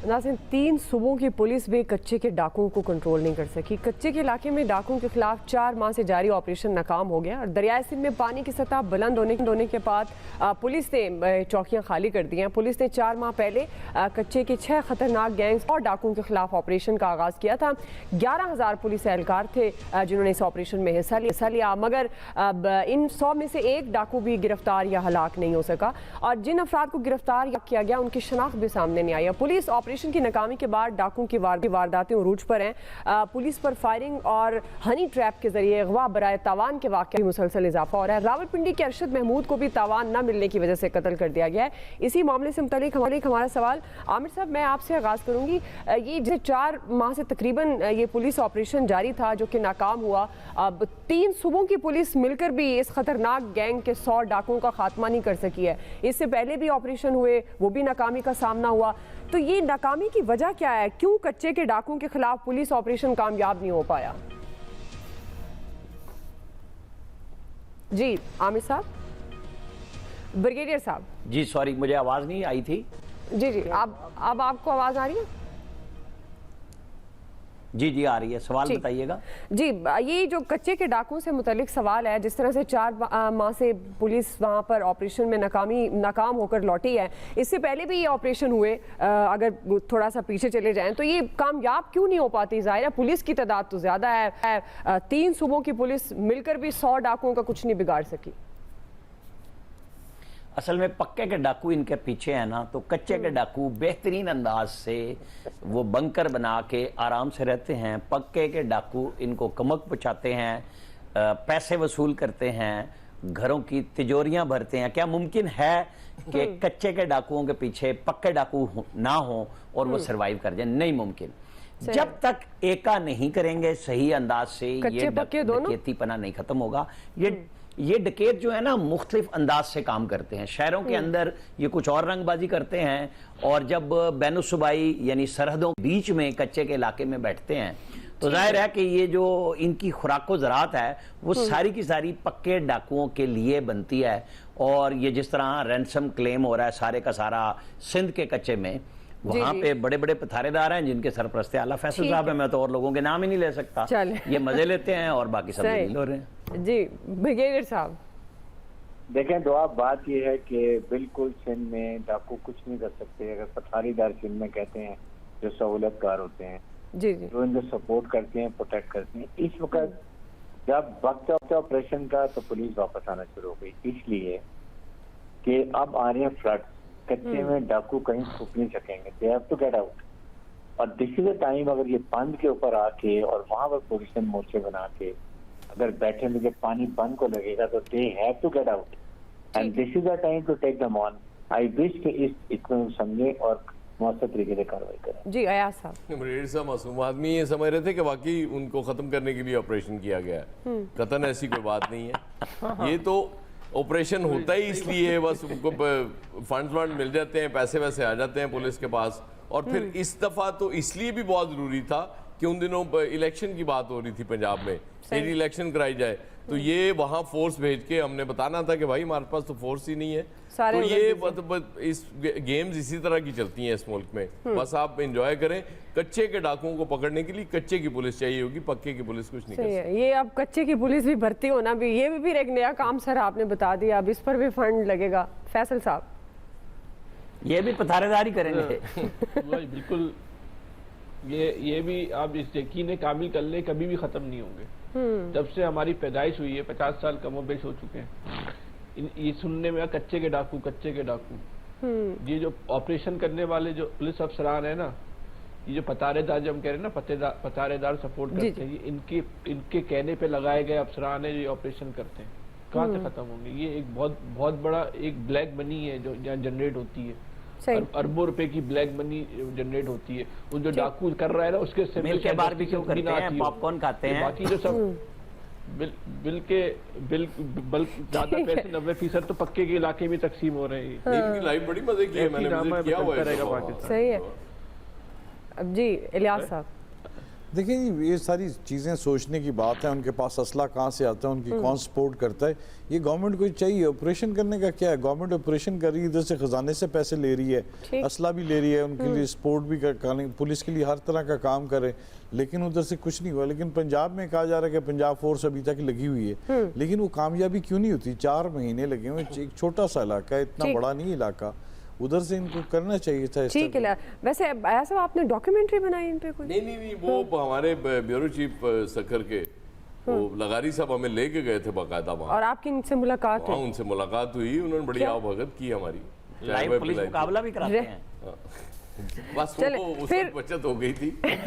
नाज़रीन, 3 सूबों की पुलिस भी कच्चे के डाकुओं को कंट्रोल नहीं कर सकी। कच्चे के इलाके में डाकुओं के खिलाफ 4 माह से जारी ऑपरेशन नाकाम हो गया और दरियाए सिंध में पानी की सतह बुलंद होने के बाद पुलिस ने चौकियां खाली कर दी हैं। पुलिस ने 4 माह पहले कच्चे के 6 खतरनाक गैंग्स और डाकुओं के खिलाफ ऑपरेशन का आगाज़ किया था। 11,000 पुलिस एहलकार थे जिन्होंने इस ऑपरेशन में हिस्सा लिया, मगर इन 100 में से एक डाकू भी गिरफ्तार या हलाक नहीं हो सका और जिन अफराद को गिरफ्तार किया गया उनकी शनाख्त भी सामने नहीं आई। पुलिस ऑपरेशन की नाकामी के बाद डाकुओं की वारदातें उरूज पर हैं। पुलिस पर फायरिंग और हनी ट्रैप के जरिए अगवा बराए तावान के वाक़े में मुसलसल इजाफा हो रहा है। रावलपिंडी के अरशद महमूद को भी तावान न मिलने की वजह से कत्ल कर दिया गया है। इसी मामले से मुतालिक हमारा सवाल, आमिर साहब, मैं आपसे आगाज़ करूँगी। ये जैसे 4 माह से तकरीबन ये पुलिस ऑपरेशन जारी था जो कि नाकाम हुआ। अब 3 सूबों की पुलिस मिलकर भी इस खतरनाक गैंग के 100 डाकुओं का खात्मा नहीं कर सकी है। इससे पहले भी ऑपरेशन हुए, वो भी नाकामी का सामना हुआ। तो ये नाकामी की वजह क्या है? क्यों कच्चे के डाकुओं के खिलाफ पुलिस ऑपरेशन कामयाब नहीं हो पाया? जी आमिर साहब, ब्रिगेडियर साहब। जी सॉरी, मुझे आवाज़ नहीं आई थी। जी अब आपको आवाज़ आ रही है? जी आ रही है। सवाल बताइएगा। जी, ये जो कच्चे के डाकुओं से मुतालिक सवाल है, जिस तरह से 4 माह से पुलिस वहाँ पर ऑपरेशन में नाकाम होकर लौटी है, इससे पहले भी ये ऑपरेशन हुए, अगर थोड़ा सा पीछे चले जाएं तो ये कामयाब क्यों नहीं हो पाती? ज़ाहिर है पुलिस की तादाद तो ज़्यादा है, 3 सूबों की पुलिस मिलकर भी 100 डाकुओं का कुछ नहीं बिगाड़ सकी। असल में पक्के के डाकू इनके पीछे है ना, तो कच्चे के डाकू बेहतरीन अंदाज से वो बंकर बना के आराम से रहते हैं। पक्के के डाकू इनको कमक पहुँचाते हैं, पैसे वसूल करते हैं, घरों की तिजोरियां भरते हैं। क्या मुमकिन है कि कच्चे के डाकुओं के पीछे पक्के डाकू ना हो और वो सरवाइव कर जाए? नहीं मुमकिन। जब तक एका नहीं करेंगे सही अंदाज से ये डकैतीपना नहीं खत्म होगा। ये डकैत जो है ना, मुख्तलिफ अंदाज से काम करते हैं। शहरों के अंदर ये कुछ और रंगबाजी करते हैं और जब बैनुसूबाई यानी सरहदों के बीच में कच्चे के इलाके में बैठते हैं तो जाहिर है कि ये जो इनकी खुराको ज़रात है वो सारी की सारी पक्के डाकुओं के लिए बनती है। और ये जिस तरह रैंसम क्लेम हो रहा है सारे का सारा सिंध के कच्चे में, वहाँ पे बड़े बड़े पथारेदार हैं जिनके सरपरस्ती आला फैसल साहब है। मैं तो और लोगों के नाम ही नहीं ले सकता। ये मजे लेते हैं और बाकी सब नहीं हो रहे हैं। जी ब्रिगेडियर साहब, देखें दुआ, बात यह है कि बिल्कुल सिंध में डाकू कुछ नहीं कर सकते अगर पथारीदार सिंध में कहते हैं जो सहूलतकार होते हैं, जो इनको सपोर्ट करते हैं, प्रोटेक्ट करते हैं। इस वक्त जब वक्त ऑपरेशन का तो पुलिस वापस आना शुरू हो गई, इसलिए कि अब आ रहे हैं फ्लड। कच्चे में डाकू कहीं छुप नहीं सकेंगे, they have to get out. और दिस इज द टाइम, अगर ये बंद के ऊपर आके और वहां पर पोजीशन मोर्चे बना के अगर बैठे में जब पानी बंद को लगेगा तो they have to get out and this is the time to take them on. I wish कि इसको समझे और मौसम तरीके से कार्रवाई करें। जी अयाज साहब। ब्रिगेडियर साहब, मासूम आदमी ये समझ रहे थे कि वाकई उनको खत्म करने के लिए ऑपरेशन किया गया है। कतन ऐसी कोई बात नहीं है। ये तो ऑपरेशन होता ही इसलिए बस उनको फंड मिल जाते हैं, पैसे वैसे आ जाते हैं पुलिस के पास। और फिर इस दफा तो इसलिए भी बहुत जरूरी था कि उन दिनों इलेक्शन की बात हो रही थी पंजाब में, यदि इलेक्शन कराई जाए तो ये वहाँ फोर्स भेज के हमने बताना था कि भाई हमारे पास तो फोर्स ही नहीं है। तो ये इस गेम्स इसी तरह की चलती हैं इस मुल्क में। बस आप एंजॉय करें। कच्चे के डाकुओं को पकड़ने के लिए कच्चे की पुलिस चाहिए होगी, पक्के की पुलिस कुछ नहीं कर सकती। ये अब कच्चे की पुलिस भी भर्ती होना भी, ये भी फिर एक नया काम सर आपने बता दिया। अब इस पर भी फंड लगेगा। फैसल साहब, ये भी पथारेदारी करेंगे। बिल्कुल, ये भी आप इस यकीन कामिल कर ले कभी भी खत्म नहीं होंगे। जब से हमारी पैदाइश हुई है 50 साल कमोबेश हो चुके हैं। ये सुनने में कच्चे के डाकू ये जो ऑपरेशन करने वाले जो पुलिस अफसरान है ना, ये जो पतारेदार जो हम कह रहे हैं ना, पतारेदार सपोर्ट करते हैं, ये इनके कहने पे लगाए गए अफसरान है जो ऑपरेशन करते हैं। कहाँ से खत्म होंगे? ये एक बहुत बड़ा एक ब्लैक मनी है जो यहाँ जनरेट होती है। अरबों रुपए की ब्लैक मनी जनरेट होती है। वो जो डाकू कर रहा है ना, उसके मिल के बारबेक्यू करते हैं, पॉपकॉर्न खाते हैं, बाकी जो सब बिल ज्यादा पैसे 90% तो पक्के के इलाके में तकसीम हो रहे हैं। इनकी लाइफ बड़ी मजे की है, मैंने विजिट किया हुआ है। सही है। अब जी इलियास साहब, देखिए जी, ये सारी चीज़ें सोचने की बात है। उनके पास असला कहाँ से आता है, उनकी कौन सपोर्ट करता है, ये गवर्नमेंट को चाहिए। ऑपरेशन करने का क्या है, गवर्नमेंट ऑपरेशन कर रही है, इधर से खजाने से पैसे ले रही है, असला भी ले रही है, उनके लिए सपोर्ट भी कर, पुलिस के लिए हर तरह का काम करे, लेकिन उधर से कुछ नहीं हुआ। लेकिन पंजाब में कहा जा रहा है कि पंजाब फोर्स अभी तक लगी हुई है, लेकिन वो कामयाबी क्यों नहीं होती? 4 महीने लगे हुए, एक छोटा सा इलाका है, इतना बड़ा नहीं इलाका, उधर से इनको करना चाहिए था। ठीक है। वैसे ऐसा आपने डॉक्यूमेंट्री बनाई इन पे कोई? नहीं, वो हमारे ब्यूरो चीफ सकर के वो लगारी साहब हमें लेके गए थे बाकायदा वहाँ, और आपकी इनसे मुलाकात हुई? उनसे मुलाकात हुई, उन्होंने बड़ी आवभगत की हमारी, लाइव पुलिस मुकाबला भी कराते हैं। बस वो उसमें बचत हो गई थी।